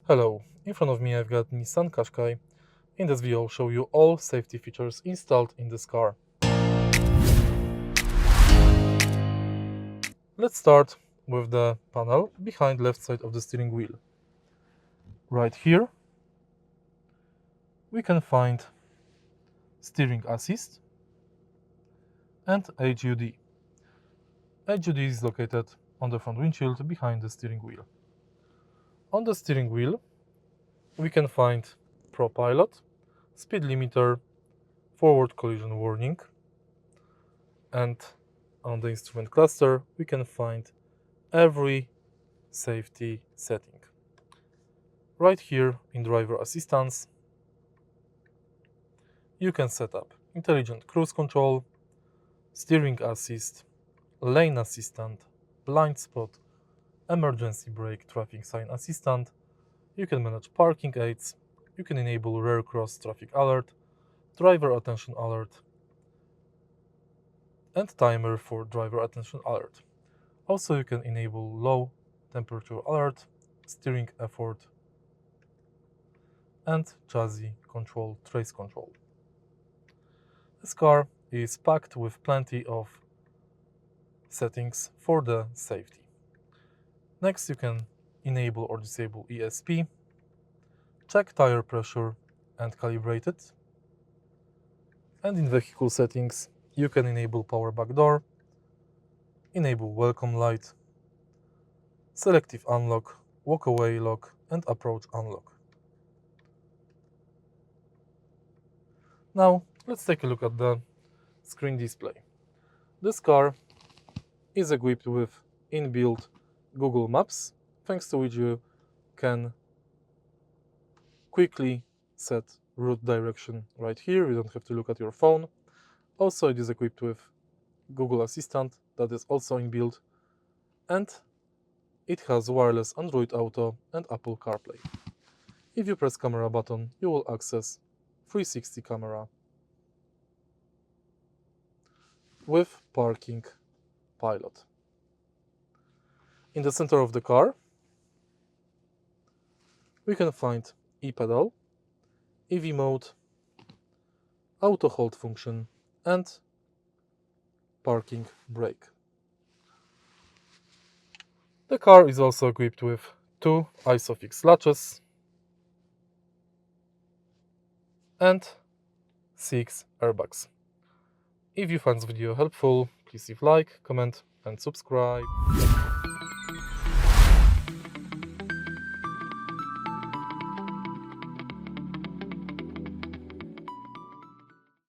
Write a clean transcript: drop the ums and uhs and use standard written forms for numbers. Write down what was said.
Hello, in front of me I've got Nissan Qashqai. In this video I'll show you all safety features installed in this car. Let's start with the panel behind left side of the steering wheel. Right here we can find steering assist and HUD. HUD is located on the front windshield behind the steering wheel. On the steering wheel we can find ProPILOT, speed limiter, forward collision warning, and on the instrument cluster we can find every safety setting. Right here in driver assistance you can set up intelligent cruise control, steering assist, lane assistant, blind spot, emergency brake, traffic sign assistant. You can manage parking aids, you can enable rear cross traffic alert, driver attention alert, and timer for driver attention alert. Also you can enable low temperature alert, steering effort, and chassis control, trace control. This car is packed with plenty of settings for the safety. Next you can enable or disable ESP, check tire pressure and calibrate it. And in vehicle settings you can enable power back door, enable welcome light, selective unlock, walk away lock, and approach unlock. Now let's take a look at the screen display. This car is equipped with inbuilt Google Maps, thanks to which you can quickly set route direction right here. You don't have to look at your phone. Also it is equipped with Google Assistant that is also inbuilt, and it has wireless Android Auto and Apple CarPlay. If you press camera button you will access 360 camera with parking pilot. In the center of the car we can find e-pedal, EV mode, auto hold function, and parking brake. The car is also equipped with 2 ISOFIX latches and 6 airbags. If you find this video helpful, please leave like, comment and subscribe.